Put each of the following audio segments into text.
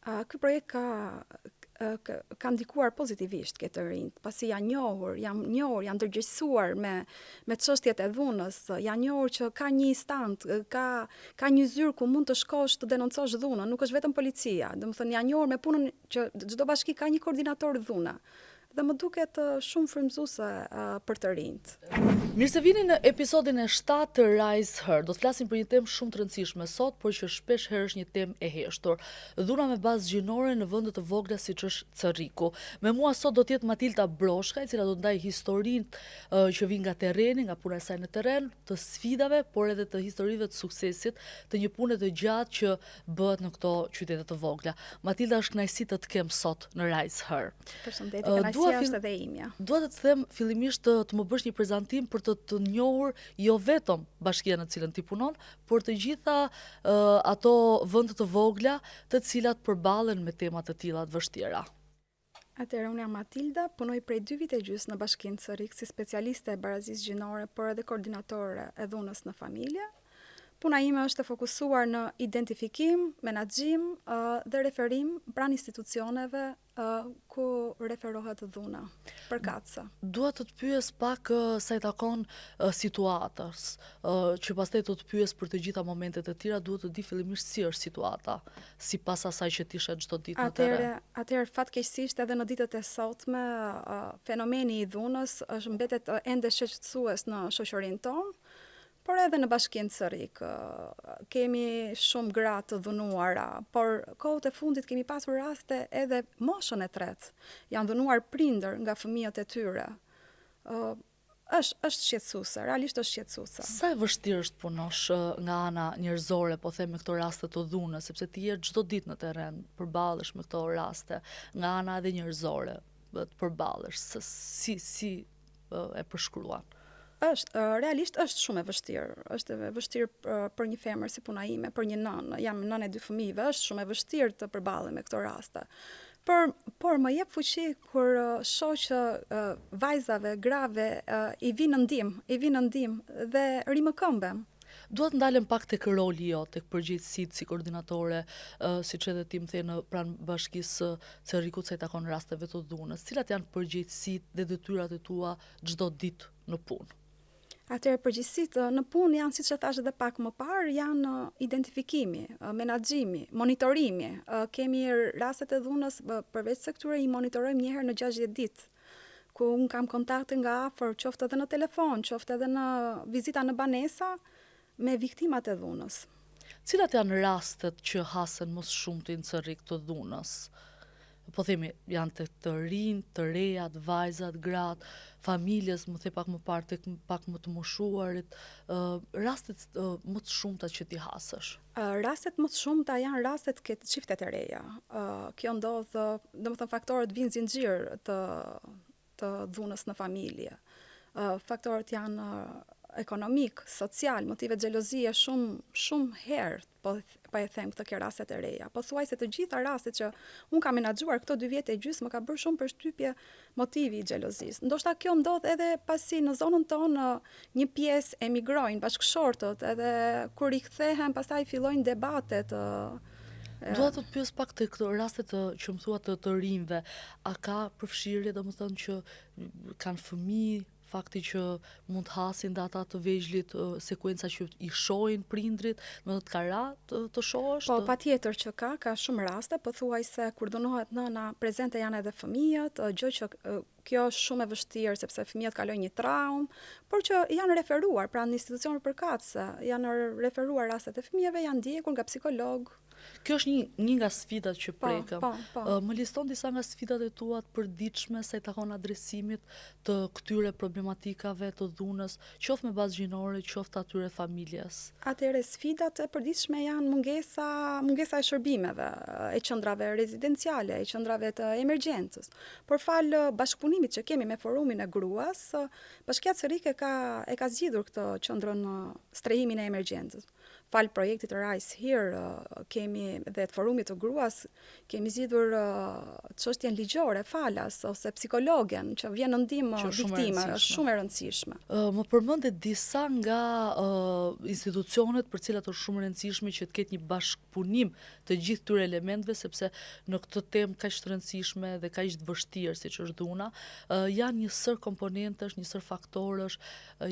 Ky projekt ka ndikuar pozitivisht këtë rinjt, pasi janë njohur, janë ndërgjegjësuar me çështjet e dhunës, janë njohur që ka një instant, ka një zyrë ku mund të shkosh të denoncosh dhunën, nuk është vetëm policia. Domethënë janë njohur me punën që çdo bashki ka një koordinator dhuna. Dhe më duket shumë frymëzuese për të rinjt. Mirë se vini në episodin e 7 të Rise Her. Do të flasim për një temë shumë të rëndësishme sot, por që shpesh herë është një temë e heshtur. Dhuna me bazë gjinore në vende të vogla siç është Cerriku. Me mua sot do të jetë Matilda Broshka, e cila do të ndajë historinë që vjen nga terreni, nga puna e saj në terren, të sfidave, por edhe të historive të suksesit të një pune të gjatë që bëhet në këto qytete të vogla. Matilda, është kënaqësi të kem sot në Rise Her. Përshëndetje, kënaqësia është edhe imja. Dua të them fillimisht të më bësh një prezantim për të njohur jo vetëm bashkia në cilën ti punon, por të gjitha ato vende të vogla të cilat përballen me tema të tilla të vështira. Atëherë, unë jam Matilda, punoj prej 2 vite gjysmë në Bashkinë Cerrik si specialiste e barazisë gjinore, por edhe koordinatore e dhunës në familje. Puna ime është të fokusuar në identifikim, menaxhim dhe referim pranë institucioneve ku referohet dhuna, përkatëse. Dua të të pyes pak sa i takon situatës, që pastaj do të pyes për të gjitha momentet e tjera, duhet të di fillimisht si është situata, sipas asaj që ti shet çdo ditë në terren. Atëherë fatkeqësisht edhe në ditët e sotme fenomeni i dhunës është mbetet ende shqetësues në shoqërinë tonë. Por edhe në Bashkinë Cerrik kemi shumë gra të dhunuara, por kohët e fundit kemi pasur raste edhe moshën e tretë. Janë dhunuar prindër nga fëmijët e tyre. Është shqetësuese, realisht është shqetësuese. Sa e vështirë është punosh nga ana njerëzore, po them me këto raste të dhunës, sepse ti je çdo ditë në terren, përballesh me këto raste, nga ana edhe njerëzore, të përballesh, si e përshkruan? Realisht është shumë e vështirë. Është e vështirë për një femër si puna ime, për një nënë, jam nënë e 2 fëmijëve, është shumë e vështirë të përballem me këto raste. Por më jep fuqi kur shoh që vajzave, grave i vinë ndihmë dhe rimëkëmbem. Dua të ndalem pak tek roli jot, tek përgjegjësitë si koordinatore, siç edhe ti më the pranë bashkisë Cerrikut sa i takon rasteve të dhunës. Cilat janë përgjegjësitë dhe detyrat e tua çdo ditë në punë? Atëherë përgjegjësitë në punë janë, siç e thash edhe pak më parë, janë identifikimi, menaxhimi, monitorimi. Kemi rastet e dhunës, përveç se këtyre i monitorojmë një herë në 60 ditë, ku unë kam kontakte nga afër, qoftë edhe në telefon, qoftë edhe në vizita në banesa, me viktimat e dhunës. Cilat janë rastet që hasen më shumë në Cerrik të dhunës? Po themi, janë të rinj, të rejat, vajzat, gratë, familjes, më the pak më parë, tek pak më të moshuarit, rastet më të shumta që ti hasësh. Rastet më të shumta janë rastet këtë çiftet e reja. Kjo ndodh, domethënë faktorët vinë zinxhir të dhunës në familje. Faktorët janë ekonomik, social, motive xhelozie shumë herë, po e them këto ke rastet e reja. Pothuajse të gjitha rastet që unë kam menaxhuar këto 2 vjet e gjysmë më ka bërë shumë përshtypje motivi i xhelozisë. Ndoshta kjo ndodh edhe pasi në zonën tonë një pjesë emigrojnë bashkëshortët, edhe kur rikthehen pastaj fillojnë debatet. Dua të pyes pak të këto rastet që më thua të rinjve, a ka përfshirje domethënë që kanë fëmijë, fakti që mund të hasin dhe ata të vegjëlit, sekuenca që i shohin prindrit, më të ka të shohësh? Po, patjetër që ka shumë raste, pothuajse kur dhunohet nëna, prezente janë edhe fëmijët, gjë që kjo është shumë e vështirë sepse fëmijët kalojnë një traumë, por që janë referuar pranë institucione përkatëse, janë referuar rastet e fëmijëve, janë ndjekur nga psikolog. Kjo është një nga sfidat që prekëm. Po. Më liston disa nga sfidat e tua të përditshme sa i takon adresimit të këtyre problematikave të dhunës, qoftë me bazë gjinore, qoftë atyre familjes. Atëherë sfidat e përditshme janë mungesa e shërbimeve, e qendrave rezidenciale, e qendrave të emergjencës. Por fal bashkëpunimit që kemi me forumin e gruas, Bashkia Cerrik e ka zgjidhur këtë qendrën strehimin e emergjencës. Fal projektit të Rise Here, kemi dhe të forumit të gruas, kemi zgjidhur çështjen ligjore, falas ose psikologen që vjen në ndihmë viktimave, është shumë e rëndësishme. Më përmendet disa nga institucionet për cilat është shumë e rëndësishme që të ketë një bashkëpunim të gjithë këtyre elementeve, sepse në këtë temë kaq të rëndësishme dhe kaq të vështirë siç është dhuna, janë një sër komponentesh, një sër faktorësh,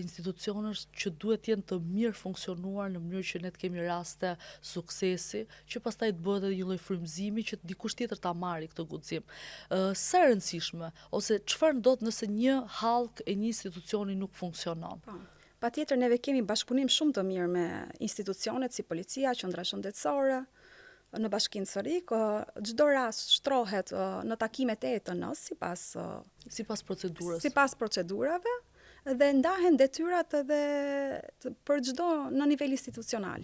institucionesh që duhet të jenë të mirë funksionuar në mënyrë që ne të kemi raste suksesi, që pastaj të bëhet edhe një lloj frymëzimi që dikush tjetër ta marrë këtë guxim. Sa e rëndësishme ose çfarë ndodh nëse një hallk e një institucioni nuk funksionon? Patjetër neve kemi bashkëpunim shumë të mirë me institucionet si policia, qendra shëndetësore, në Bashkinë Sërik, çdo rast shtrohet në takimet e ETN-s sipas procedurës. Sipas procedurave dhe ndahen detyrat edhe për çdo në nivel institucional.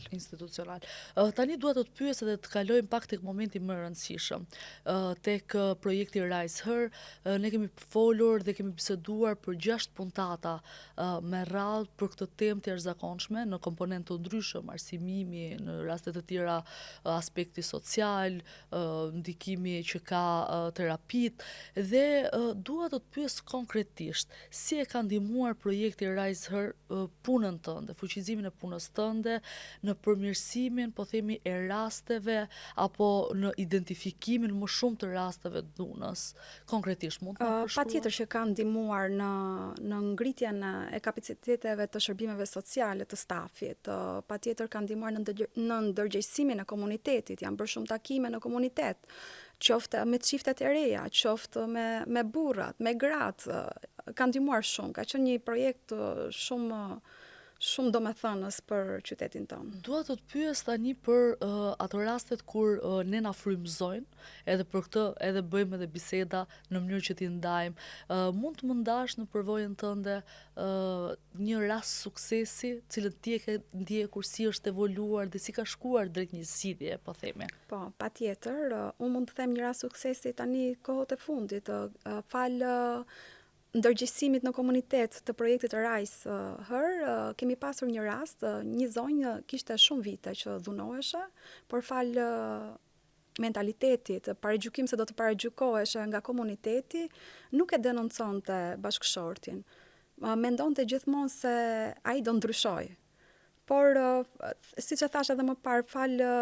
Tani dua të pyes edhe të kalojmë pak tek momenti më i rëndësishëm. Tek projekti Rise Her, ne kemi folur dhe kemi biseduar për 6 puntata me radhë për këtë temë të jashtëzakonshme në komponentë të ndryshëm, arsimimi, në raste të tjera aspekti social, ndikimi që ka terapit dhe dua të të pyes konkretisht si e ka ndihmuar projekti Rise Her punën tënde, fuqizimin e punës tënde, në përmirësimin, po themi, e rasteve apo në identifikimin më shumë të rasteve të dhunës. Konkretisht mund të përshkruash? Patjetër që ka ndihmuar në ngritjen e kapaciteteve të shërbimeve sociale të stafit. Patjetër ka ndihmuar në ndërgjegjësimin e komunitetit, janë bërë shumë takime në komunitet, qoftë me çiftet e reja, qoftë me burrat, me gratë, ka ndihmuar shumë. Ka qenë një projekt shumë domethënës për qytetin tonë. Dua të të pyes tani për ato rastet kur ne na frymëzojnë, edhe për këtë edhe bëjmë edhe biseda në mënyrë që t'i ndajmë. Mund të më ndash në përvojën tënde një rast suksesi, cilën ti e ke ndjekur, si është evoluar dhe si ka shkuar drejt një zgjidhje, po themi? Po, patjetër, unë mund të them një rast suksesi tani kohët e fundit, falë ndërgjegjësimit në komunitet të projektit Rise Her, kemi pasur një rast, një zonjë kishte shumë vite që dhunoheshe, por falë mentalitetit, paragjykim se do të paragjykoheshe nga komuniteti, nuk e denonconte bashkëshortin. Mendonte gjithmonë se ai do ndryshoj. Por, siç e thash edhe më parë, falë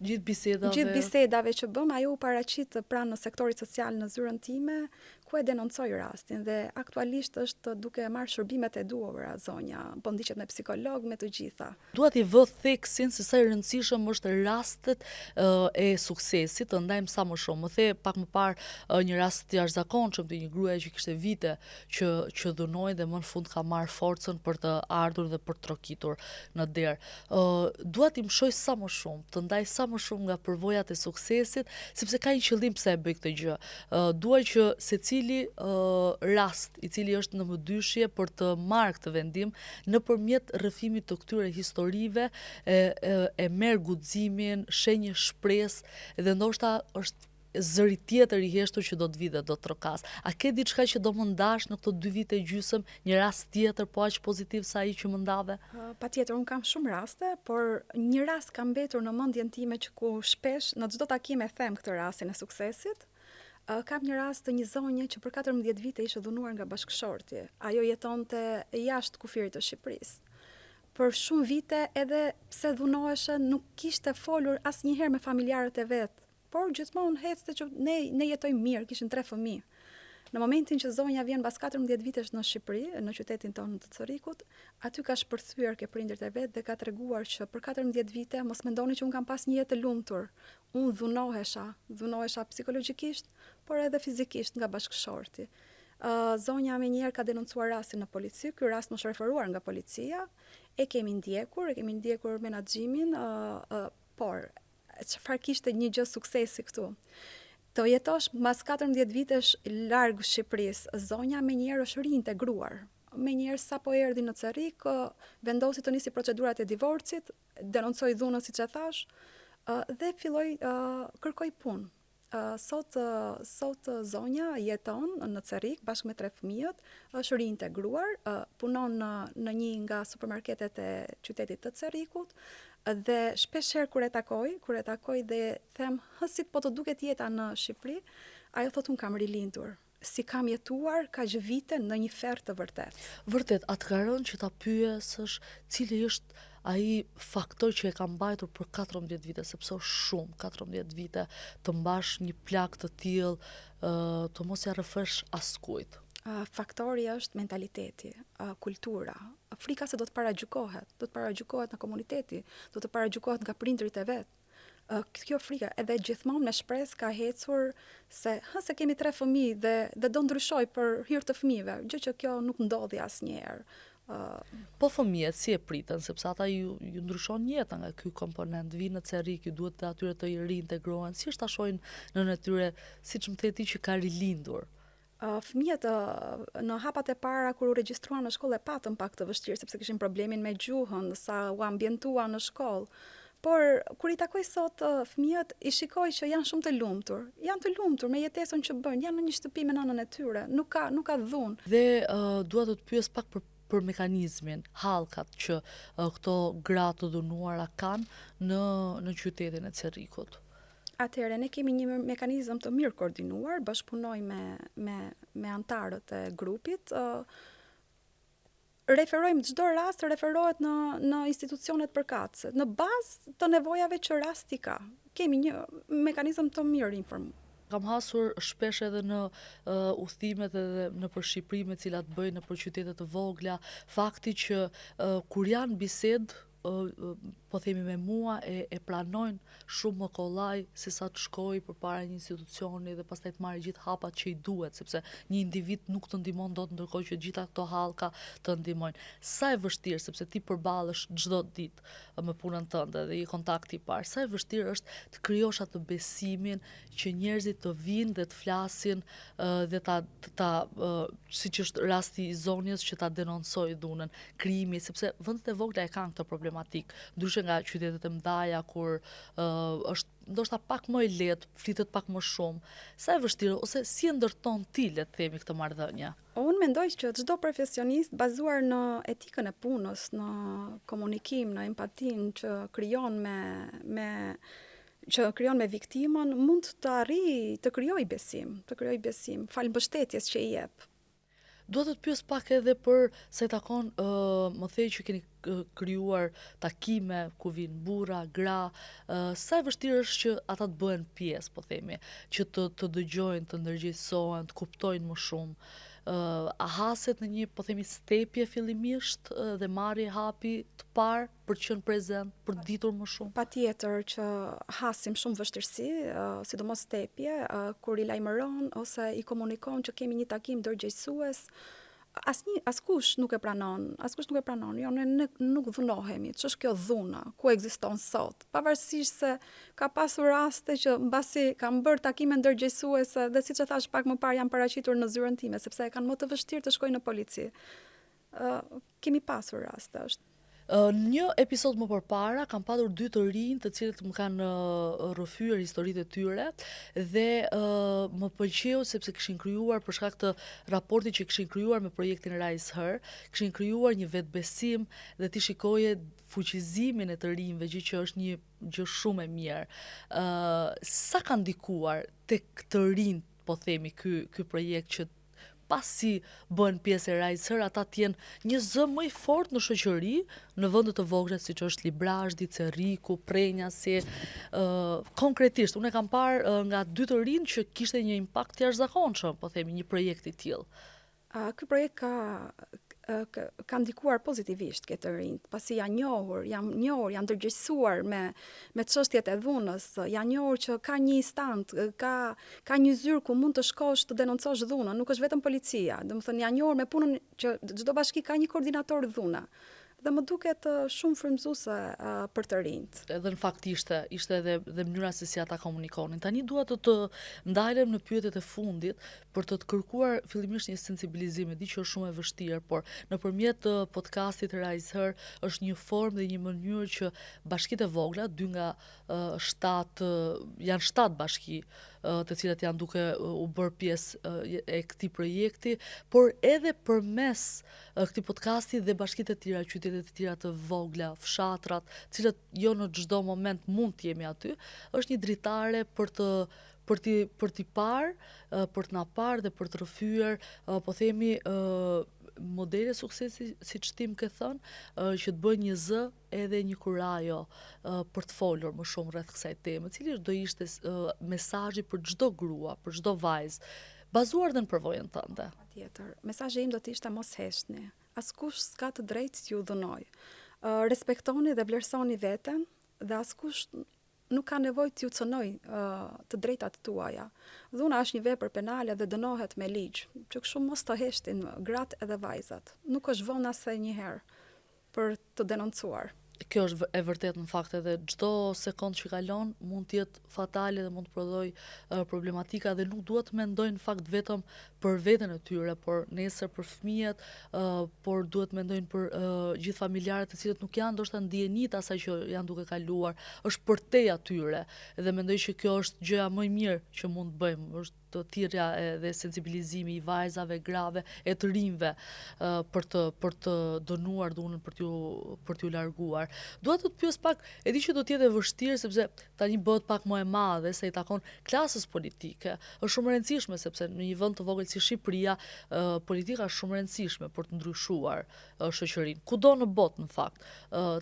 gjithë bisedave që bëm, ajo u paraqit pranë në sektorit social në zyrën time, ku e denoncoi rastin dhe aktualisht është duke marrë shërbimet e duhura zonja, po ndiqet me psikolog, me të gjitha. Dua t'i vë theksin se sa i rëndësishëm është rastet e suksesit, të ndajmë sa më shumë. Më the pak më parë një rast të jashtëzakonshëm të një gruaje që kishte vite që dhunoi dhe më në fund ka marrë forcën për të ardhur dhe për të trokitur në derë. Dua t'i mshoj sa më shumë, të ndaj sa më shumë nga përvojat e suksesit, sepse ka një qëllim pse e bëj këtë gjë. Dua që secili rast i cili është në mëdyshje për të marrë këtë vendim nëpërmjet rrëfimit të këtyre historive e merr guximin, shenjë shpresë dhe ndoshta është zëri tjetër i heshtur që do të vi dhe do të trokas. A ke diçka që do më ndash në këto 2 vite e gjysmë, një rast tjetër po aq pozitiv sa ai që më ndave? Patjetër, unë kam shumë raste, por një rast ka mbetur në mendjen time që ku shpesh në çdo takim e them këtë rastin e suksesit. Kam një rast të një zonje që për 14 vite ishte dhunuar nga bashkëshorti. Ajo jetonte jashtë kufirit të Shqipërisë. Për shumë vite edhe pse dhunoheshe nuk kishte folur asnjëherë me familjarët e vet, por gjithmonë hecte që ne jetojmë mirë, kishin 3 fëmijë. Në momentin që zonja vjen pas 14 vitesh në Shqipëri, në qytetin tonë të Corrikut, aty ka shpërthyer ke prindërit e vet dhe ka treguar që për 14 vite mos mendoni që unë kam pas një jetë të lumtur. Unë dhunohesha psikologjikisht, por edhe fizikisht nga bashkëshorti. Zonja me njëherë ka denoncuar rastin në polici, ky rast më është referuar nga policia, e kemi ndjekur menaxhimin, por çfarë kishte një gjë suksesi këtu. Të jetosh mas 14 vitesh larg Shqipërisë, zonja me njëherë është rintegruar. Me njëherë sa po erdhi në Cerrik, vendosi të nisi procedurat e divorcit, denoncoi dhunën siç e thash, dhe filloi kërkoi punë. Sot zonja jeton në Cerik bashkë me 3 fëmijët, është riintegruar, punon në një nga supermarketet e qytetit të Cerikut dhe shpesh herë kur e takoj dhe them hësit po të duket jeta në Shqipëri, ajo thot unë kam rilindur. Si kam jetuar kaq vite në një ferr të vërtet. Vërtet, atë ka rënë që ta pyesësh cili është ai faktor që e ka mbajtur për 14 vite, sepse është shumë, 14 vite të mbash një plak të tillë, të mos ja rrëfësh askujt. Faktori është mentaliteti, kultura. Frika se do të paragjykohet në komuniteti, do të paragjykohet nga prindrit e vet. Kjo frika edhe gjithmonë me shpresë ka hecur se kemi 3 fëmijë dhe do ndryshoj për hir të fëmijëve, gjë që kjo nuk ndodhi asnjëherë. Po fëmijët si e pritën, sepse ata ju ndryshon jetën nga ky komponent, vinë në Cerrik, ju duhet të atyre të riintegrohen, si është ta shohin nënën e tyre, siç më the ti që ka rilindur. Fëmijët në hapat e para kur u regjistruan në shkollë e patën pak të vështirë sepse kishin problemin me gjuhën, sa u ambientuan në shkollë. Por kur i takoj sot fëmijët, i shikoj që janë shumë të lumtur. Janë të lumtur me jetesën që bëjnë, janë në një shtëpi me nënën e tyre, nuk ka dhunë. Dhe dua të pyes pak për mekanizmin, hallkat që këto gra të dhunuara kanë në qytetin e Cerrikut. Atëherë, ne kemi një mekanizëm të mirë koordinuar, bashkëpunoj me antarët e grupit. Referojmë çdo rast referohet në institucionet përkatëse, në bazë të nevojave që rasti ka. Kemi një mekanizëm të mirë informuar. Kam hasur shpesh edhe në udhëtimet edhe nëpër Shqipëri me cilat bëj nëpër qytete të vogla, fakti që kur janë bisedë po themi me mua e pranojnë shumë më kollaj se sa të shkoj përpara një institucioni dhe pastaj të marrë gjithë hapat që i duhet, sepse një individ nuk të ndihmon dot ndërkohë që gjitha këto hallka të ndihmojnë. Sa e vështirë, sepse ti përballesh çdo ditë me punën tënde dhe i kontakti i parë, sa e vështirë është të krijosh atë besimin që njerëzit të vinë dhe të flasin dhe siç është rasti i zonjës që ta denoncoi dhunën, krijimi, sepse vendet e vogla e kanë këtë problematik, ndryshe nga qytetet e mëdha kur është ndoshta pak më e lehtë, flitet pak më shumë. Sa e vështirë ose si e ndërton ti, le të themi, këtë marrëdhënie? Unë mendoj që çdo profesionist bazuar në etikën e punës, në komunikim, në empatinë që krijon me viktimën, mund të arrijë të krijojë besim, fal mbështetjes që i jep. Dua të pyes pak edhe për sa i takon, më thej që keni krijuar takime ku vinë burra, gra, sa e vështirë është që ata të bëhen pjesë, po themi, që të dëgjojnë, të ndërgjegjësohen, të kuptojnë më shumë. A haset në një, po themi, stepje fillimisht dhe marrje hapi të parë për të qenë prezent, për të ditur më shumë? Patjetër që hasim shumë vështirësi, sidomos stepje, kur i lajmëron ose i komunikon që kemi një takim ndërgjegjësues, askush nuk e pranon, jo, ne nuk dhunohemi, ç'është kjo dhuna, ku ekziston sot, pavarësisht se ka pasur raste që mbasi kam bërë takime ndërgjegjësuese dhe siç e thash pak më parë janë paraqitur në zyrën time, sepse e kanë më të vështirë të shkojnë në polici. Kemi pasur raste, është. Një episod më përpara kam patur 2 të rinj të cilët më kanë rrëfyer historitë e tyre dhe më pëlqeu sepse kishin krijuar për shkak të raportit që kishin krijuar me projektin Rise Her, kishin krijuar një vetbesim dhe ti shikoje fuqizimin e të rinjve, gjë që është një gjë shumë e mirë. Sa ka ndikuar tek të rinj, po themi, ky projekt që pasi bëhen pjesë e Rise Her, ata të jenë një zë më i fortë në shoqëri, në vende të vogla siç është Librazhdi, Cerriku, Prenjasi. Konkretisht, unë e kam parë nga 2 të rinj që kishte një impakt jashtëzakonshëm, po themi, një projekt i tillë. Ky projekt ka ndikuar pozitivisht këtë të rinjt, pasi janë njohur, janë ndërgjegjësuar me çështjet e dhunës, janë njohur që ka një instant, ka një zyrë ku mund të shkosh të denoncosh dhunën, nuk është vetëm policia, domethënë janë njohur me punën që çdo bashki ka një koordinator dhune. Dhe më duket shumë frymëzuese për të rinjt. Edhe në fakt ishte edhe mënyra se si ata komunikonin. Tani dua të ndalem në pyetjet e fundit për të kërkuar fillimisht një sensibilizim, e di që është shumë e vështirë, por nëpërmjet podcastit Rise Her është një formë dhe një mënyrë që bashkitë e vogla, 2 nga 7 janë 7 bashki të cilat janë duke u bërë pjesë e këtij projekti, por edhe përmes këtij podcasti dhe bashkitë të tjera, qytete të tjera të vogla, fshatrat, cilët jo në çdo moment mund të jemi aty, është një dritare për t'i parë, për të na parë dhe për të rrëfyer, po themi modele suksesi, siç ti më ke thënë, që të bëjë një zë edhe një kurajo për të folur më shumë rreth kësaj teme, cili do ishte mesazhi për çdo grua, për çdo vajzë, bazuar dhe në përvojën tënde. Patjetër. Mesazhi im do të ishte mos heshni. Askush s'ka të drejtë t'ju dhunoj. Respektoni dhe vlerësoni veten dhe askush nuk ka nevojë t'ju cënoj të drejtat tuaja. Dhuna është një vepër penale dhe dënohet me ligj, që kështu mos të heshtin gratë edhe vajzat. Nuk është vonë asnjë njëherë për të denoncuar. Kjo është e vërtet në fakt edhe çdo sekond që kalon mund të jetë fatale dhe mund të prodhoj problematika dhe nuk duhet të mendojnë në fakt vetëm për veten e tyre, por nesër për fëmijët, por duhet mendojnë për gjithë familjarët të cilët nuk janë ndoshta ndjenit asaj që janë duke kaluar, është përtej atyre dhe mendoj që kjo është gjëja më e mirë që mund të bëjmë, është të thirrja dhe sensibilizimi i vajzave, grave e të rinjve për të dënuar dhunën, për t'ju larguar. Dua të pyes pak, e di që do të jetë e vështirë sepse tani bëhet pak më e madhe se i takon klasës politike. Është shumë e rëndësishme sepse në një vend të vogël si Shqipëria, politika është shumë e rëndësishme për të ndryshuar shoqërinë. Kudo në botë në fakt.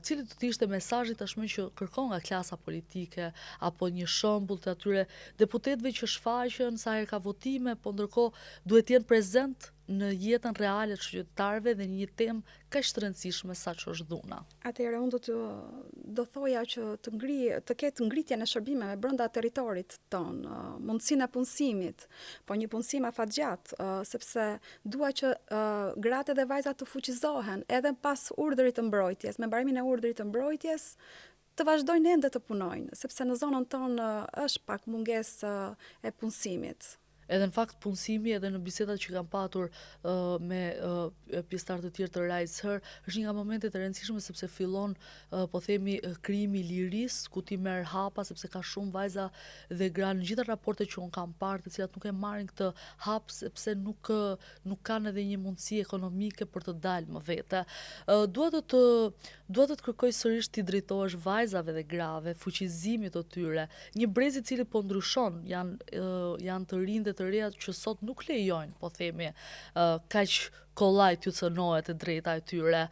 Cili do të ishte mesazhi tashmë që kërkon nga klasa politike apo një shembull të atyre deputetëve që shfaqen sa herë ka votime, po ndërkohë duhet të jenë prezent në jetën reale të qytetarëve dhe një temë kaq të rëndësishme sa që është dhuna. Atëherë unë do thoja që të ketë ngritjen e shërbimeve brenda territorit ton, mundësinë e punësimit, po një punësim afatgjatë, sepse dua që gratë dhe vajzat të fuqizohen edhe pas urdhrit të mbrojtjes, me mbarimin e urdhrit të mbrojtjes, të vazhdojnë ende të punojnë, sepse në zonën tonë është pak mungesë e punësimit. Edhe në fakt punësimi edhe në bisedat që kam patur me pjesëtarë të tjerë të Rise Her është një nga momentet e rëndësishme sepse fillon po themi krijimi i lirisë, ku ti merr hapa sepse ka shumë vajza dhe gra në gjitha raportet që unë kam parë, të cilat nuk e marrin këtë hap sepse nuk kanë edhe një mundësi ekonomike për të dalë më vete. Dua të kërkoj sërish ti drejtohesh vajzave dhe grave, fuqizimit të tyre, një brez i cili po ndryshon, janë të rinj dhe të reja që sot nuk lejojnë, po themi, kaq kollaj t'ju cënohet e drejta e tyre.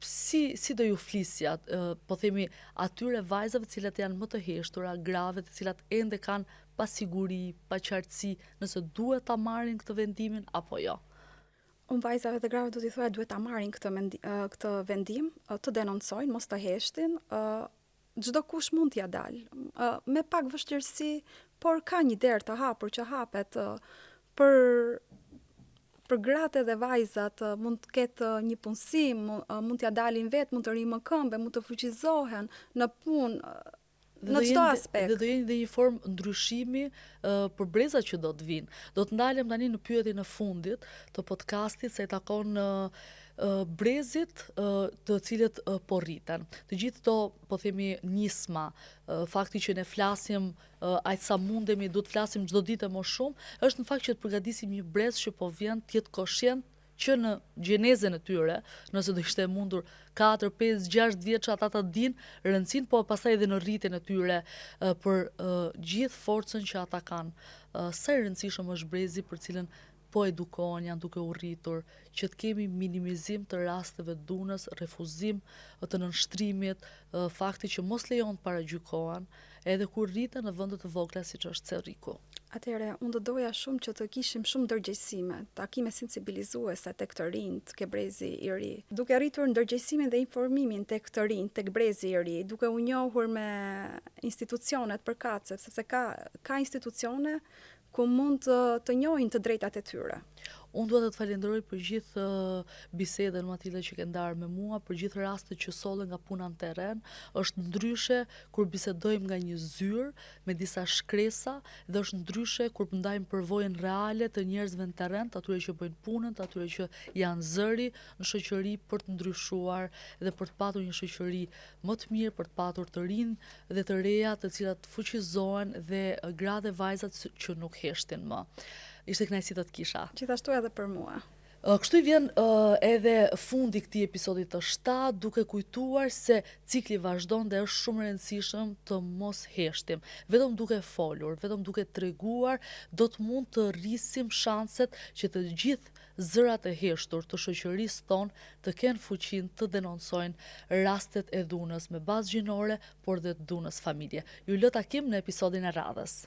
Si do ju flisja, po themi, atyre vajzave të cilat janë më të heshtura, grave të cilat ende kanë pa siguri, pa qartësi, nëse duhet ta marrin këtë vendimin apo jo? Unë vajzave dhe grave do t'i thoya duhet ta marrin këtë vendim, të denoncojnë, mos të heshtin, çdo kush mund t'ja dalë, me pak vështirësi, por ka një derë të hapur që hapet për gratë dhe vajzat, mund të ketë një punësim, mund t'ja dalin vetë, mund të rinë më këmbë, mund të fuqizohen në punë, në çdo aspekt. Dhe do jeni dhe një formë ndryshimi për brezat që do të vinë. Do të ndalem tani në pyetjen e fundit të podcastit se i takon brezit të cilët po rriten. Të gjithë to, po themi, nisma, fakti që ne flasim aq sa mundemi, duhet flasim çdo ditë më shumë, është në fakt që të përgatisim një brez që po vjen të jetë koshient që në gjenezën e tyre, nëse do ishte mundur 4, 5, 6 vjeç ata të dinë rëndësinë, po pastaj edhe në rritjen e tyre për gjithë forcën që ata kanë. Sa e rëndësishëm është brezi për cilën po edukohen, janë duke u rritur, që të kemi minimizim të rasteve dhunës, refuzim të nënshtrimit, fakti që mos lejon të paragjykohen, edhe kur rriten në vende të vogla siç është Cerriku. Atëherë, unë do doja shumë që të kishim shumë ndërgjegjësime, takime sensibilizuese tek të rinjt, ke brezi i ri. Duke rritur ndërgjegjësimin dhe informimin tek të rinjt, tek brezi i ri, duke u njohur me institucionet përkatëse, sepse ka institucione ku mund të njohin të drejtat e tyre. Unë dua të të falenderoj për gjithë bisedën Matilda që ke ndarë me mua, për gjithë rastet që solle nga puna në terren. Është ndryshe kur bisedojmë nga një zyrë me disa shkresa dhe është ndryshe kur ndajmë përvojën reale të njerëzve në terren, të atyre që bëjnë punën, të atyre që janë zëri në shoqëri për të ndryshuar dhe për të patur një shoqëri më të mirë, për të patur të rinj dhe të reja të cilat fuqizohen dhe gra dhe vajzat që nuk heshtin më. Ishte kënaqësi të të kisha. Gjithashtu edhe për mua. Kështu i vjen edhe fundi këtij episodi të 7, duke kujtuar se cikli vazhdon dhe është shumë e rëndësishëm të mos heshtim. Vetëm duke folur, vetëm duke treguar, do të mund të rrisim shanset që të gjithë zërat e heshtur të shoqërisë tonë të kenë fuqinë të denoncojnë rastet e dhunës me bazë gjinore, por dhe të dhunës familje. Ju lë takim në episodin e radhës.